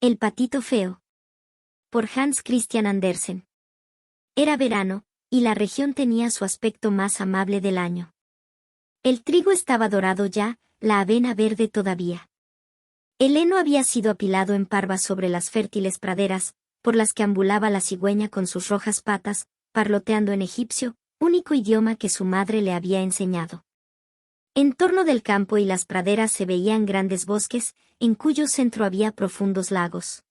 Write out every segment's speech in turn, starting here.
El patito feo. Por Hans Christian Andersen. Era verano, y la región tenía su aspecto más amable del año. El trigo estaba dorado ya, la avena verde todavía. El heno había sido apilado en parvas sobre las fértiles praderas, por las que ambulaba la cigüeña con sus rojas patas, parloteando en egipcio, único idioma que su madre le había enseñado. En torno del campo y las praderas se veían grandes bosques, en cuyo centro había profundos lagos.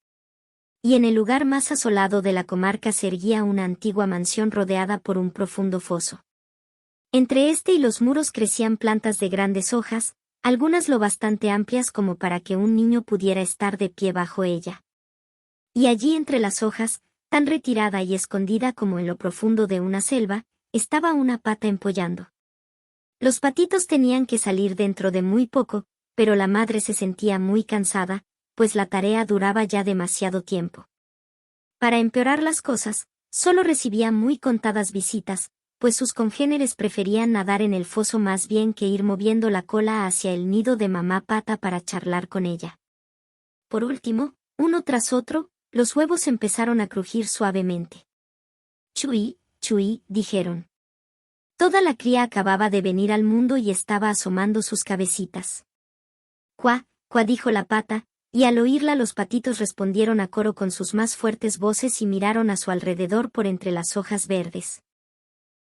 Y en el lugar más asolado de la comarca se erguía una antigua mansión rodeada por un profundo foso. Entre este y los muros crecían plantas de grandes hojas, algunas lo bastante amplias como para que un niño pudiera estar de pie bajo ella. Y allí entre las hojas, tan retirada y escondida como en lo profundo de una selva, estaba una pata empollando. Los patitos tenían que salir dentro de muy poco, pero la madre se sentía muy cansada, pues la tarea duraba ya demasiado tiempo. Para empeorar las cosas, solo recibía muy contadas visitas, pues sus congéneres preferían nadar en el foso más bien que ir moviendo la cola hacia el nido de mamá pata para charlar con ella. Por último, uno tras otro, los huevos empezaron a crujir suavemente. «Chui, chui», dijeron. Toda la cría acababa de venir al mundo y estaba asomando sus cabecitas. «Cuá, cuá», dijo la pata, y al oírla los patitos respondieron a coro con sus más fuertes voces y miraron a su alrededor por entre las hojas verdes.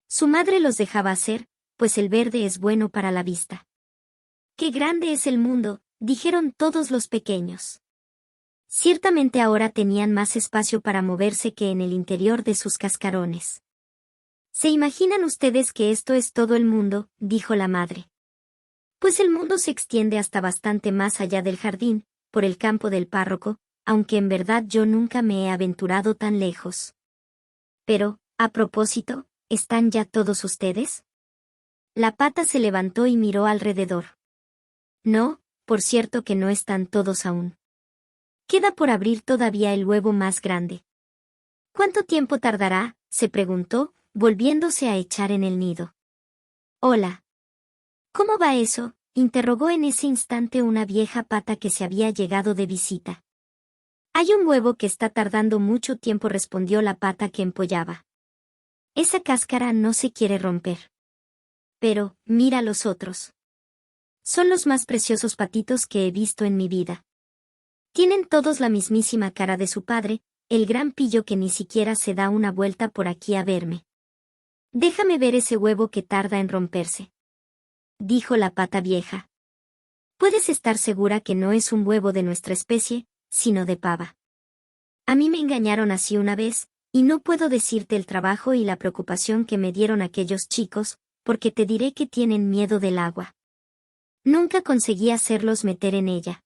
Su madre los dejaba hacer, pues el verde es bueno para la vista. «¡Qué grande es el mundo!», dijeron todos los pequeños. Ciertamente ahora tenían más espacio para moverse que en el interior de sus cascarones. «¿Se imaginan ustedes que esto es todo el mundo?», dijo la madre. «Pues el mundo se extiende hasta bastante más allá del jardín, por el campo del párroco, aunque en verdad yo nunca me he aventurado tan lejos. Pero, a propósito, ¿están ya todos ustedes?». La pata se levantó y miró alrededor. «No, por cierto que no están todos aún. Queda por abrir todavía el huevo más grande». «¿Cuánto tiempo tardará?», se preguntó, volviéndose a echar en el nido. «Hola. ¿Cómo va eso?», interrogó en ese instante una vieja pata que se había llegado de visita. «Hay un huevo que está tardando mucho tiempo», respondió la pata que empollaba. «Esa cáscara no se quiere romper. Pero, mira los otros. Son los más preciosos patitos que he visto en mi vida. Tienen todos la mismísima cara de su padre, el gran pillo que ni siquiera se da una vuelta por aquí a verme. Déjame ver ese huevo que tarda en romperse», dijo la pata vieja. «Puedes estar segura que no es un huevo de nuestra especie, sino de pava. A mí me engañaron así una vez, y no puedo decirte el trabajo y la preocupación que me dieron aquellos chicos, porque te diré que tienen miedo del agua. Nunca conseguí hacerlos meter en ella.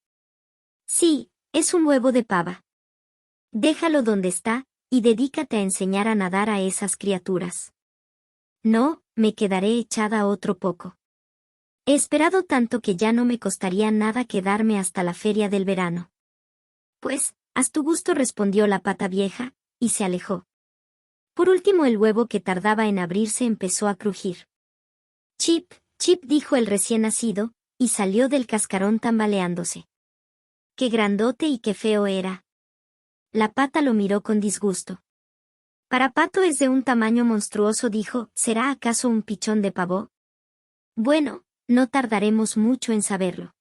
Sí, es un huevo de pava. Déjalo donde está, y dedícate a enseñar a nadar a esas criaturas». «No, me quedaré echada otro poco. He esperado tanto que ya no me costaría nada quedarme hasta la feria del verano». «Pues, haz tu gusto», respondió la pata vieja, y se alejó. Por último el huevo que tardaba en abrirse empezó a crujir. «Chip, chip», dijo el recién nacido, y salió del cascarón tambaleándose. «Qué grandote y qué feo era». La pata lo miró con disgusto. «Para pato es de un tamaño monstruoso», dijo. «¿Será acaso un pichón de pavo?». «Bueno, no tardaremos mucho en saberlo.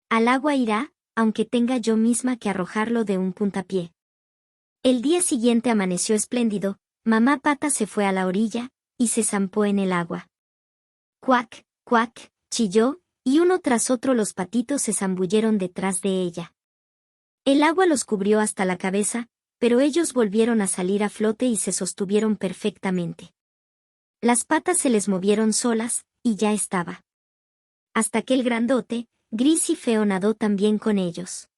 Al agua irá, aunque tenga yo misma que arrojarlo de un puntapié». El día siguiente amaneció espléndido, mamá pata se fue a la orilla, y se zampó en el agua. «Cuac, cuac», chilló, y uno tras otro los patitos se zambulleron detrás de ella. El agua los cubrió hasta la cabeza, pero ellos volvieron a salir a flote y se sostuvieron perfectamente. Las patas se les movieron solas, y ya estaba. Hasta que el grandote, gris y feo nadó también con ellos.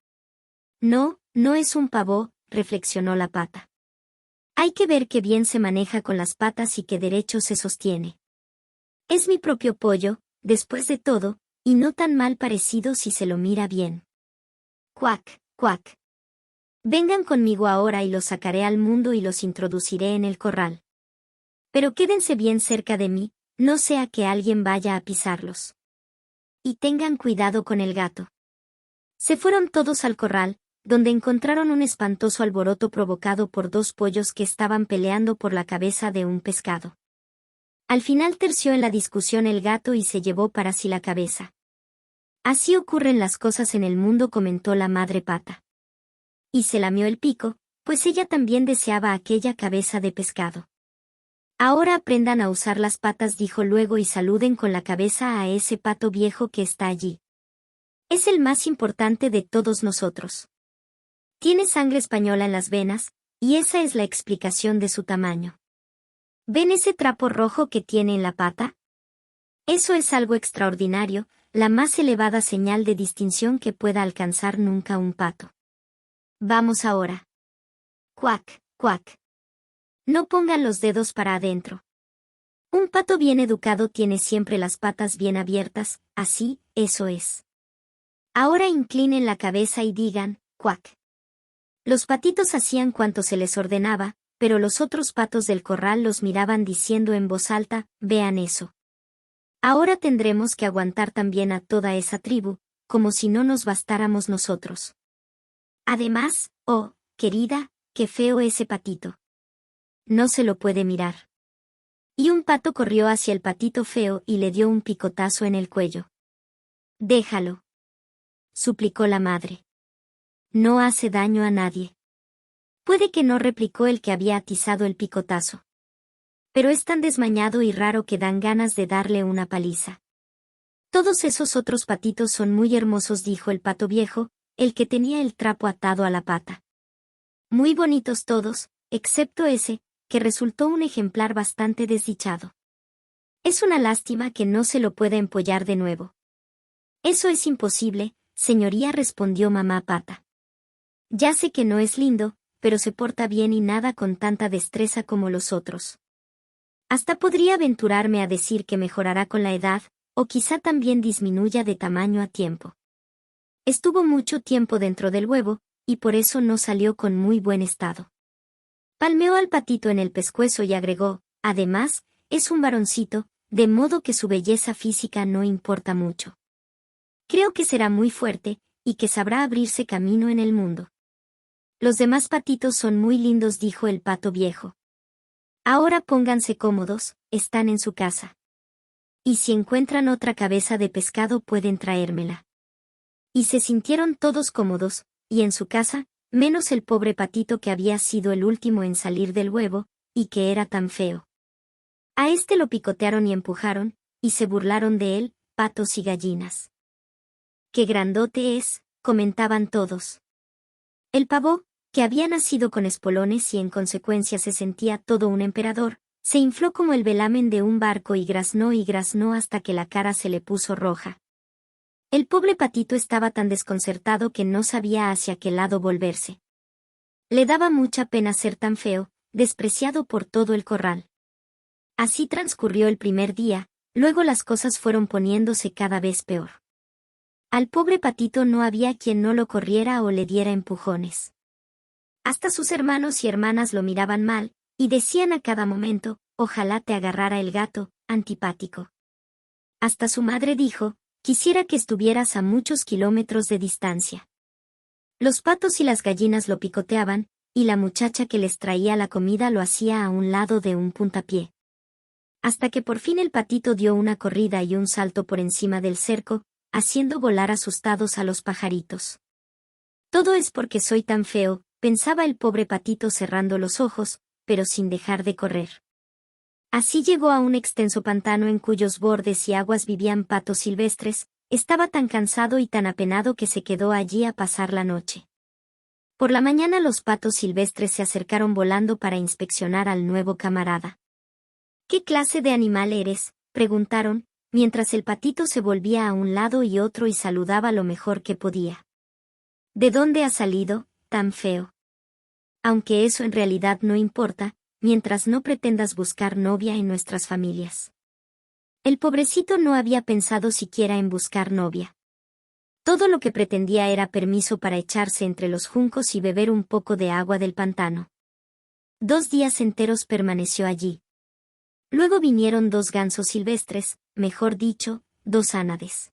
«No, no es un pavo», reflexionó la pata. «Hay que ver qué bien se maneja con las patas y qué derecho se sostiene. Es mi propio pollo, después de todo, y no tan mal parecido si se lo mira bien. Cuac, cuac. Vengan conmigo ahora y los sacaré al mundo y los introduciré en el corral. Pero quédense bien cerca de mí, no sea que alguien vaya a pisarlos. Y tengan cuidado con el gato». Se fueron todos al corral, donde encontraron un espantoso alboroto provocado por dos pollos que estaban peleando por la cabeza de un pescado. Al final terció en la discusión el gato y se llevó para sí la cabeza. Así ocurren las cosas en el mundo, comentó la madre pata. Y se lamió el pico, pues ella también deseaba aquella cabeza de pescado. Ahora aprendan a usar las patas, dijo luego, y saluden con la cabeza a ese pato viejo que está allí. Es el más importante de todos nosotros. Tiene sangre española en las venas, y esa es la explicación de su tamaño. ¿Ven ese trapo rojo que tiene en la pata? Eso es algo extraordinario, la más elevada señal de distinción que pueda alcanzar nunca un pato. Vamos ahora. Cuac, cuac. No pongan los dedos para adentro. Un pato bien educado tiene siempre las patas bien abiertas, así, eso es. Ahora inclinen la cabeza y digan, cuac. Los patitos hacían cuanto se les ordenaba, pero los otros patos del corral los miraban diciendo en voz alta, vean eso. Ahora tendremos que aguantar también a toda esa tribu, como si no nos bastáramos nosotros. Además, oh, querida, qué feo ese patito. No se lo puede mirar. Y un pato corrió hacia el patito feo y le dio un picotazo en el cuello. Déjalo, suplicó la madre. No hace daño a nadie. Puede que no, replicó el que había atizado el picotazo. Pero es tan desmañado y raro que dan ganas de darle una paliza. Todos esos otros patitos son muy hermosos, dijo el pato viejo, el que tenía el trapo atado a la pata. Muy bonitos todos, excepto ese, que resultó un ejemplar bastante desdichado. Es una lástima que no se lo pueda empollar de nuevo. Eso es imposible, señoría, respondió mamá pata. Ya sé que no es lindo, pero se porta bien y nada con tanta destreza como los otros. Hasta podría aventurarme a decir que mejorará con la edad, o quizá también disminuya de tamaño a tiempo. Estuvo mucho tiempo dentro del huevo, y por eso no salió con muy buen estado. Palmeó al patito en el pescuezo y agregó, además, es un varoncito, de modo que su belleza física no importa mucho. Creo que será muy fuerte, y que sabrá abrirse camino en el mundo. Los demás patitos son muy lindos, dijo el pato viejo. Ahora pónganse cómodos, están en su casa. Y si encuentran otra cabeza de pescado pueden traérmela. Y se sintieron todos cómodos, y en su casa, menos el pobre patito que había sido el último en salir del huevo, y que era tan feo. A este lo picotearon y empujaron, y se burlaron de él, patos y gallinas. ¡Qué grandote es!, comentaban todos. El pavo, que había nacido con espolones y en consecuencia se sentía todo un emperador, se infló como el velamen de un barco y graznó hasta que la cara se le puso roja. El pobre patito estaba tan desconcertado que no sabía hacia qué lado volverse. Le daba mucha pena ser tan feo, despreciado por todo el corral. Así transcurrió el primer día, luego las cosas fueron poniéndose cada vez peor. Al pobre patito no había quien no lo corriera o le diera empujones. Hasta sus hermanos y hermanas lo miraban mal, y decían a cada momento, ojalá te agarrara el gato, antipático. Hasta su madre dijo, quisiera que estuvieras a muchos kilómetros de distancia. Los patos y las gallinas lo picoteaban, y la muchacha que les traía la comida lo hacía a un lado de un puntapié. Hasta que por fin el patito dio una corrida y un salto por encima del cerco, haciendo volar asustados a los pajaritos. Todo es porque soy tan feo, pensaba el pobre patito cerrando los ojos, pero sin dejar de correr. Así llegó a un extenso pantano en cuyos bordes y aguas vivían patos silvestres. Estaba tan cansado y tan apenado que se quedó allí a pasar la noche. Por la mañana los patos silvestres se acercaron volando para inspeccionar al nuevo camarada. ¿Qué clase de animal eres?, preguntaron, mientras el patito se volvía a un lado y otro y saludaba lo mejor que podía. ¿De dónde has salido, tan feo? Aunque eso en realidad no importa, mientras no pretendas buscar novia en nuestras familias. El pobrecito no había pensado siquiera en buscar novia. Todo lo que pretendía era permiso para echarse entre los juncos y beber un poco de agua del pantano. 2 días enteros permaneció allí. Luego vinieron 2 gansos silvestres, mejor dicho, 2 ánades.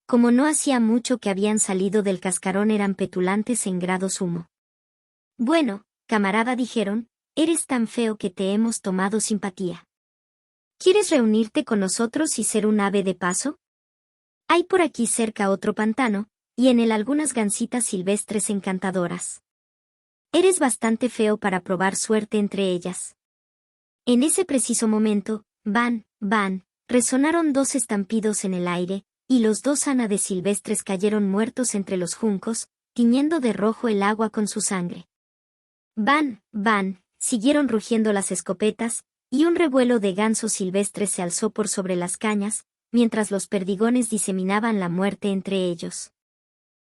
Como no hacía mucho que habían salido del cascarón, eran petulantes en grado sumo. Bueno, camarada, dijeron, eres tan feo que te hemos tomado simpatía. ¿Quieres reunirte con nosotros y ser un ave de paso? Hay por aquí cerca otro pantano, y en él algunas gansitas silvestres encantadoras. Eres bastante feo para probar suerte entre ellas. En ese preciso momento, van, resonaron dos estampidos en el aire, y los dos ánades silvestres cayeron muertos entre los juncos, tiñendo de rojo el agua con su sangre. Van, siguieron rugiendo las escopetas, y un revuelo de gansos silvestres se alzó por sobre las cañas, mientras los perdigones diseminaban la muerte entre ellos.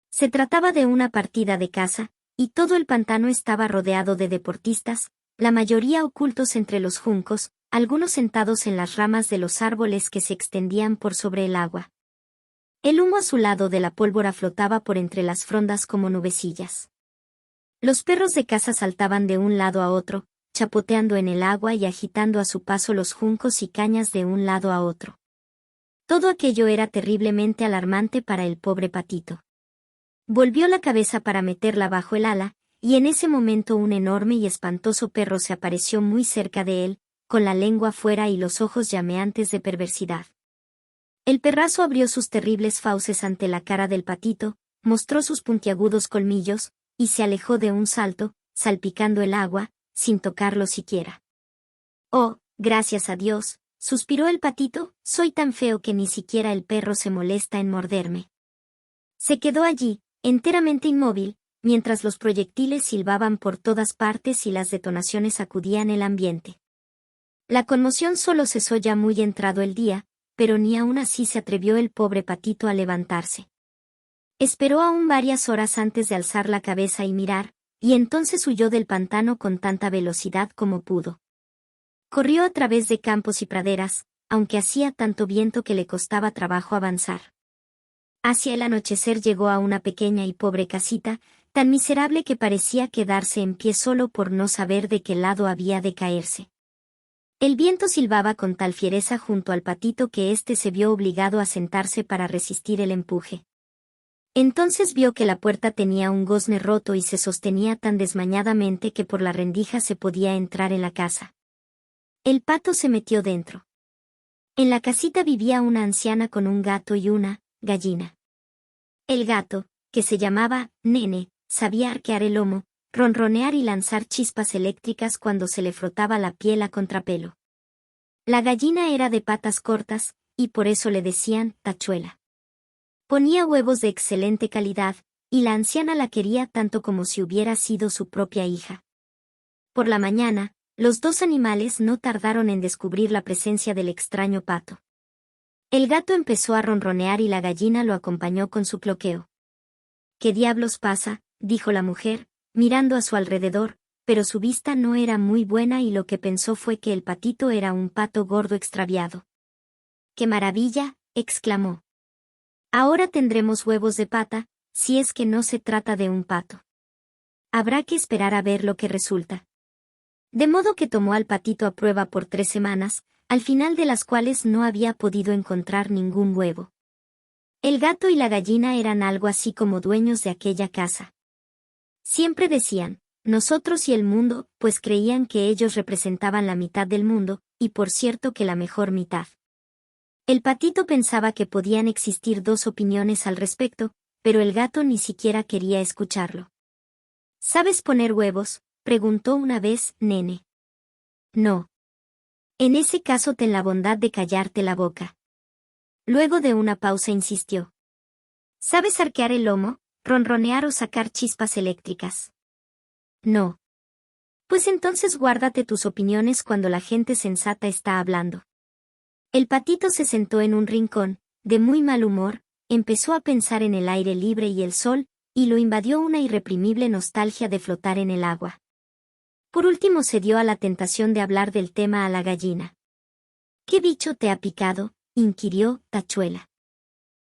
Se trataba de una partida de caza, y todo el pantano estaba rodeado de deportistas, la mayoría ocultos entre los juncos, algunos sentados en las ramas de los árboles que se extendían por sobre el agua. El humo azulado de la pólvora flotaba por entre las frondas como nubecillas. Los perros de caza saltaban de un lado a otro, chapoteando en el agua y agitando a su paso los juncos y cañas de un lado a otro. Todo aquello era terriblemente alarmante para el pobre patito. Volvió la cabeza para meterla bajo el ala, y en ese momento un enorme y espantoso perro se apareció muy cerca de él, con la lengua fuera y los ojos llameantes de perversidad. El perrazo abrió sus terribles fauces ante la cara del patito, mostró sus puntiagudos colmillos, y se alejó de un salto, salpicando el agua, sin tocarlo siquiera. «Oh, gracias a Dios», suspiró el patito, «soy tan feo que ni siquiera el perro se molesta en morderme». Se quedó allí, enteramente inmóvil, mientras los proyectiles silbaban por todas partes y las detonaciones sacudían el ambiente. La conmoción solo cesó ya muy entrado el día, pero ni aún así se atrevió el pobre patito a levantarse. Esperó aún varias horas antes de alzar la cabeza y mirar, y entonces huyó del pantano con tanta velocidad como pudo. Corrió a través de campos y praderas, aunque hacía tanto viento que le costaba trabajo avanzar. Hacia el anochecer llegó a una pequeña y pobre casita, tan miserable que parecía quedarse en pie solo por no saber de qué lado había de caerse. El viento silbaba con tal fiereza junto al patito que éste se vio obligado a sentarse para resistir el empuje. Entonces vio que la puerta tenía un gozne roto y se sostenía tan desmañadamente que por la rendija se podía entrar en la casa. El pato se metió dentro. En la casita vivía una anciana con un gato y una gallina. El gato, que se llamaba Nene, sabía arquear el lomo, ronronear y lanzar chispas eléctricas cuando se le frotaba la piel a contrapelo. La gallina era de patas cortas, y por eso le decían tachuela. Ponía huevos de excelente calidad, y la anciana la quería tanto como si hubiera sido su propia hija. Por la mañana, los dos animales no tardaron en descubrir la presencia del extraño pato. El gato empezó a ronronear y la gallina lo acompañó con su cloqueo. «¿Qué diablos pasa?», dijo la mujer, mirando a su alrededor, pero su vista no era muy buena y lo que pensó fue que el patito era un pato gordo extraviado. «¡Qué maravilla!», exclamó. «Ahora tendremos huevos de pata, si es que no se trata de un pato. Habrá que esperar a ver lo que resulta». De modo que tomó al patito a prueba por 3 semanas, al final de las cuales no había podido encontrar ningún huevo. El gato y la gallina eran algo así como dueños de aquella casa. Siempre decían, nosotros y el mundo, pues creían que ellos representaban la mitad del mundo, y por cierto que la mejor mitad. El patito pensaba que podían existir 2 opiniones al respecto, pero el gato ni siquiera quería escucharlo. «¿Sabes poner huevos?», preguntó una vez Nene. «No». «En ese caso ten la bondad de callarte la boca». Luego de una pausa insistió. «¿Sabes arquear el lomo, ronronear o sacar chispas eléctricas?». «No». «Pues entonces guárdate tus opiniones cuando la gente sensata está hablando». El patito se sentó en un rincón, de muy mal humor, empezó a pensar en el aire libre y el sol, y lo invadió una irreprimible nostalgia de flotar en el agua. Por último se dio a la tentación de hablar del tema a la gallina. «¿Qué bicho te ha picado?», inquirió Tachuela.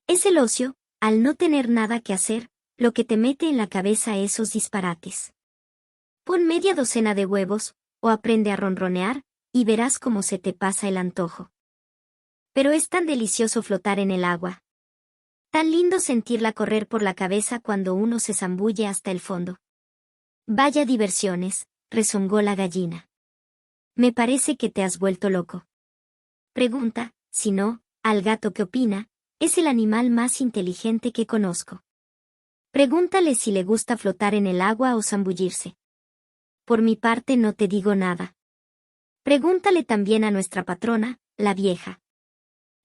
«Es el ocio, al no tener nada que hacer, lo que te mete en la cabeza esos disparates. Pon media docena de huevos, o aprende a ronronear, y verás cómo se te pasa el antojo. Pero es tan delicioso flotar en el agua». Tan lindo sentirla correr por la cabeza cuando uno se zambulle hasta el fondo. Vaya diversiones, rezongó la gallina. Me parece que te has vuelto loco. Pregunta, si no, al gato qué opina, es el animal más inteligente que conozco. Pregúntale si le gusta flotar en el agua o zambullirse. Por mi parte no te digo nada. Pregúntale también a nuestra patrona, la vieja.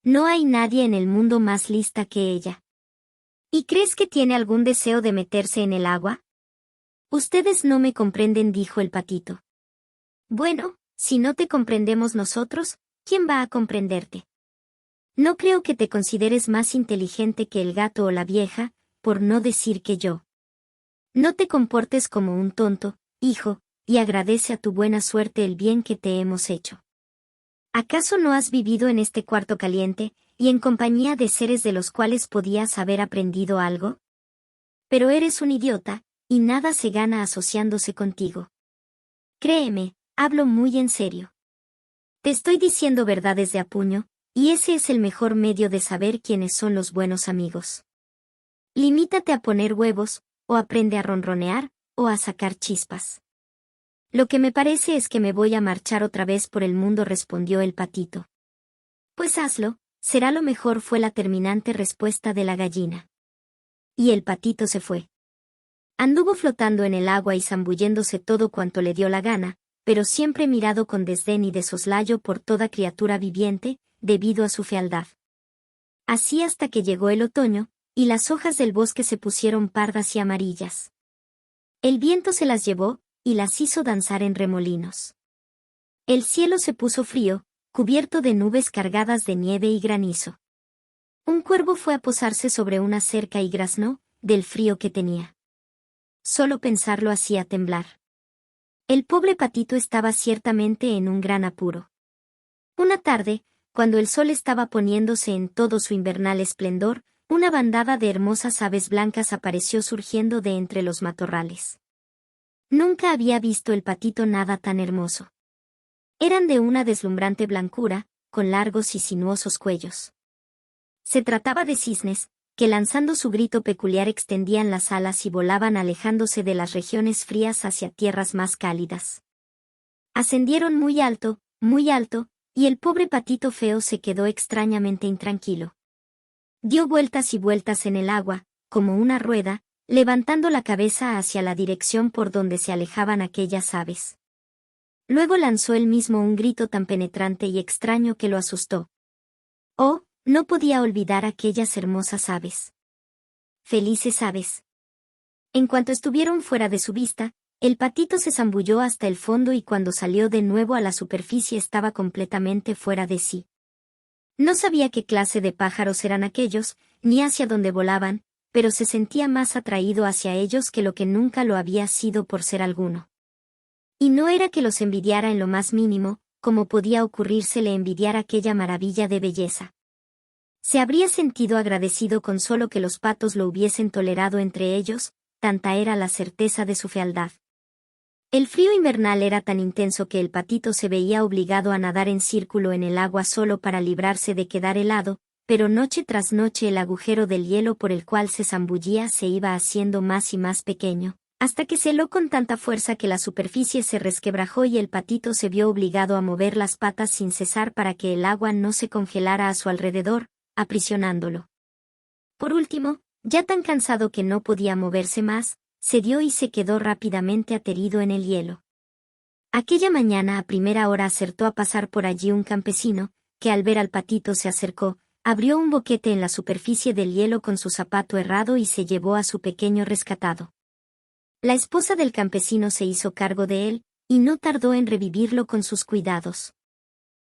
No hay nadie en el mundo más lista que ella. ¿Y crees que tiene algún deseo de meterse en el agua? Ustedes no me comprenden, dijo el patito. Bueno, si no te comprendemos nosotros, ¿quién va a comprenderte? No creo que te consideres más inteligente que el gato o la vieja, por no decir que yo. No te comportes como un tonto, hijo, y agradece a tu buena suerte el bien que te hemos hecho. ¿Acaso no has vivido en este cuarto caliente, y en compañía de seres de los cuales podías haber aprendido algo? Pero eres un idiota, y nada se gana asociándose contigo. Créeme, hablo muy en serio. Te estoy diciendo verdades de a puño, y ese es el mejor medio de saber quiénes son los buenos amigos. Limítate a poner huevos, o aprende a ronronear, o a sacar chispas. Lo que me parece es que me voy a marchar otra vez por el mundo, respondió el patito. Pues hazlo, será lo mejor, fue la terminante respuesta de la gallina. Y el patito se fue. Anduvo flotando en el agua y zambulléndose todo cuanto le dio la gana, pero siempre mirado con desdén y de soslayo por toda criatura viviente, debido a su fealdad. Así hasta que llegó el otoño, y las hojas del bosque se pusieron pardas y amarillas. El viento se las llevó, y las hizo danzar en remolinos. El cielo se puso frío, cubierto de nubes cargadas de nieve y granizo. Un cuervo fue a posarse sobre una cerca y graznó, del frío que tenía. Solo pensarlo hacía temblar. El pobre patito estaba ciertamente en un gran apuro. Una tarde, cuando el sol estaba poniéndose en todo su invernal esplendor, una bandada de hermosas aves blancas apareció surgiendo de entre los matorrales. Nunca había visto el patito nada tan hermoso. Eran de una deslumbrante blancura, con largos y sinuosos cuellos. Se trataba de cisnes, que lanzando su grito peculiar extendían las alas y volaban alejándose de las regiones frías hacia tierras más cálidas. Ascendieron muy alto, y el pobre patito feo se quedó extrañamente intranquilo. Dio vueltas y vueltas en el agua, como una rueda, levantando la cabeza hacia la dirección por donde se alejaban aquellas aves. Luego lanzó él mismo un grito tan penetrante y extraño que lo asustó. Oh, no podía olvidar aquellas hermosas aves. Felices aves. En cuanto estuvieron fuera de su vista, el patito se zambulló hasta el fondo y cuando salió de nuevo a la superficie estaba completamente fuera de sí. No sabía qué clase de pájaros eran aquellos, ni hacia dónde volaban, pero se sentía más atraído hacia ellos que lo que nunca lo había sido por ser alguno. Y no era que los envidiara en lo más mínimo, como podía ocurrírsele envidiar aquella maravilla de belleza. Se habría sentido agradecido con solo que los patos lo hubiesen tolerado entre ellos, tanta era la certeza de su fealdad. El frío invernal era tan intenso que el patito se veía obligado a nadar en círculo en el agua solo para librarse de quedar helado, pero noche tras noche el agujero del hielo por el cual se zambullía se iba haciendo más y más pequeño, hasta que se heló con tanta fuerza que la superficie se resquebrajó y el patito se vio obligado a mover las patas sin cesar para que el agua no se congelara a su alrededor, aprisionándolo. Por último, ya tan cansado que no podía moverse más, se dio y se quedó rápidamente aterido en el hielo. Aquella mañana a primera hora acertó a pasar por allí un campesino, que al ver al patito se acercó, abrió un boquete en la superficie del hielo con su zapato errado y se llevó a su pequeño rescatado. La esposa del campesino se hizo cargo de él, y no tardó en revivirlo con sus cuidados.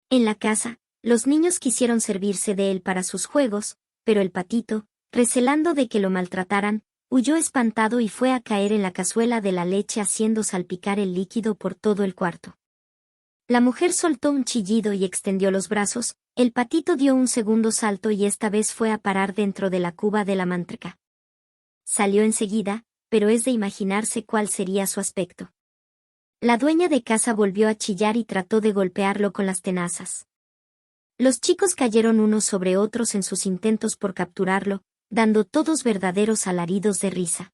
En la casa, los niños quisieron servirse de él para sus juegos, pero el patito, recelando de que lo maltrataran, huyó espantado y fue a caer en la cazuela de la leche haciendo salpicar el líquido por todo el cuarto. La mujer soltó un chillido y extendió los brazos, el patito dio un segundo salto y esta vez fue a parar dentro de la cuba de la manteca. Salió enseguida, pero es de imaginarse cuál sería su aspecto. La dueña de casa volvió a chillar y trató de golpearlo con las tenazas. Los chicos cayeron unos sobre otros en sus intentos por capturarlo, dando todos verdaderos alaridos de risa.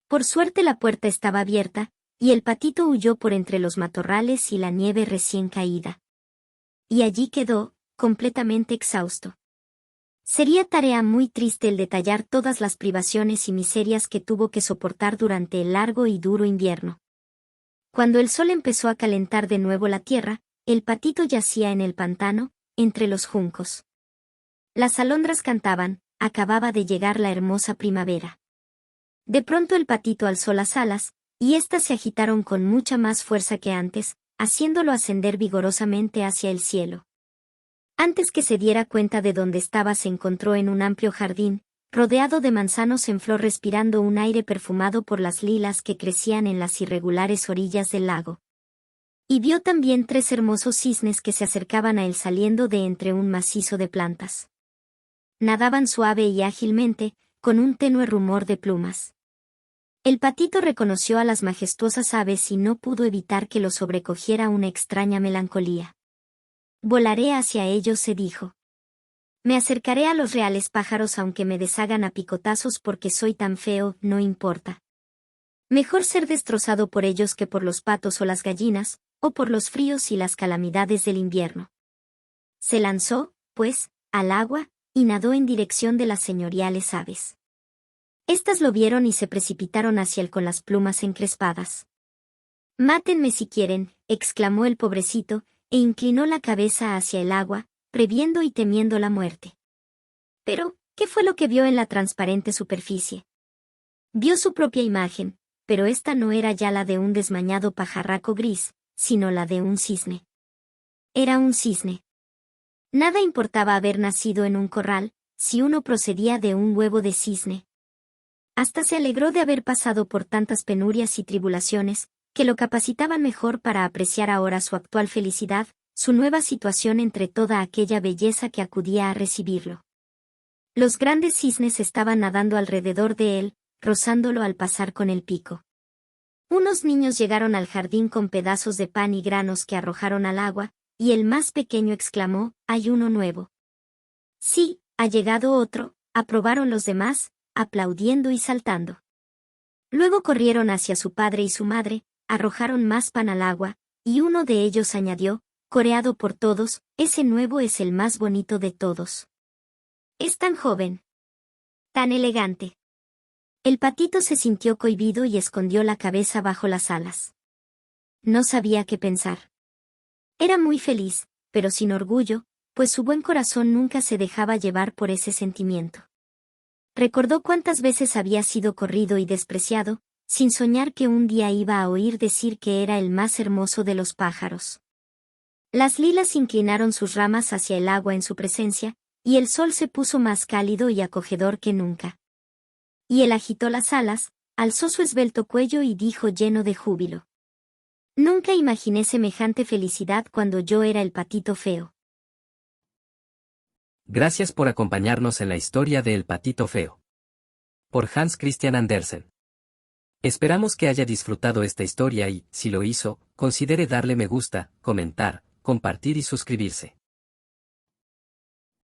Por suerte la puerta estaba abierta, y el patito huyó por entre los matorrales y la nieve recién caída. Y allí quedó, completamente exhausto. Sería tarea muy triste el detallar todas las privaciones y miserias que tuvo que soportar durante el largo y duro invierno. Cuando el sol empezó a calentar de nuevo la tierra, el patito yacía en el pantano, entre los juncos. Las alondras cantaban, acababa de llegar la hermosa primavera. De pronto el patito alzó las alas, y éstas se agitaron con mucha más fuerza que antes, haciéndolo ascender vigorosamente hacia el cielo. Antes que se diera cuenta de dónde estaba, se encontró en un amplio jardín, rodeado de manzanos en flor, respirando un aire perfumado por las lilas que crecían en las irregulares orillas del lago. Y vio también 3 hermosos cisnes que se acercaban a él saliendo de entre un macizo de plantas. Nadaban suave y ágilmente, con un tenue rumor de plumas. El patito reconoció a las majestuosas aves y no pudo evitar que lo sobrecogiera una extraña melancolía. Volaré hacia ellos, se dijo. Me acercaré a los reales pájaros aunque me deshagan a picotazos porque soy tan feo, no importa. Mejor ser destrozado por ellos que por los patos o las gallinas, o por los fríos y las calamidades del invierno. Se lanzó, pues, al agua, y nadó en dirección de las señoriales aves. Estas lo vieron y se precipitaron hacia él con las plumas encrespadas. «Mátenme si quieren», exclamó el pobrecito, e inclinó la cabeza hacia el agua, previendo y temiendo la muerte. Pero, ¿qué fue lo que vio en la transparente superficie? Vio su propia imagen, pero esta no era ya la de un desmañado pajarraco gris, sino la de un cisne. Era un cisne. Nada importaba haber nacido en un corral, si uno procedía de un huevo de cisne. Hasta se alegró de haber pasado por tantas penurias y tribulaciones, que lo capacitaban mejor para apreciar ahora su actual felicidad, su nueva situación entre toda aquella belleza que acudía a recibirlo. Los grandes cisnes estaban nadando alrededor de él, rozándolo al pasar con el pico. Unos niños llegaron al jardín con pedazos de pan y granos que arrojaron al agua, y el más pequeño exclamó: «Hay uno nuevo». «Sí, ha llegado otro», aprobaron los demás, aplaudiendo y saltando. Luego corrieron hacia su padre y su madre, arrojaron más pan al agua, y uno de ellos añadió, coreado por todos: «Ese nuevo es el más bonito de todos. Es tan joven. Tan elegante». El patito se sintió cohibido y escondió la cabeza bajo las alas. No sabía qué pensar. Era muy feliz, pero sin orgullo, pues su buen corazón nunca se dejaba llevar por ese sentimiento. Recordó cuántas veces había sido corrido y despreciado, sin soñar que un día iba a oír decir que era el más hermoso de los pájaros. Las lilas inclinaron sus ramas hacia el agua en su presencia, y el sol se puso más cálido y acogedor que nunca. Y él agitó las alas, alzó su esbelto cuello y dijo lleno de júbilo: «Nunca imaginé semejante felicidad cuando yo era el patito feo». Gracias por acompañarnos en la historia de El patito feo. Por Hans Christian Andersen. Esperamos que haya disfrutado esta historia y, si lo hizo, considere darle me gusta, comentar, compartir y suscribirse.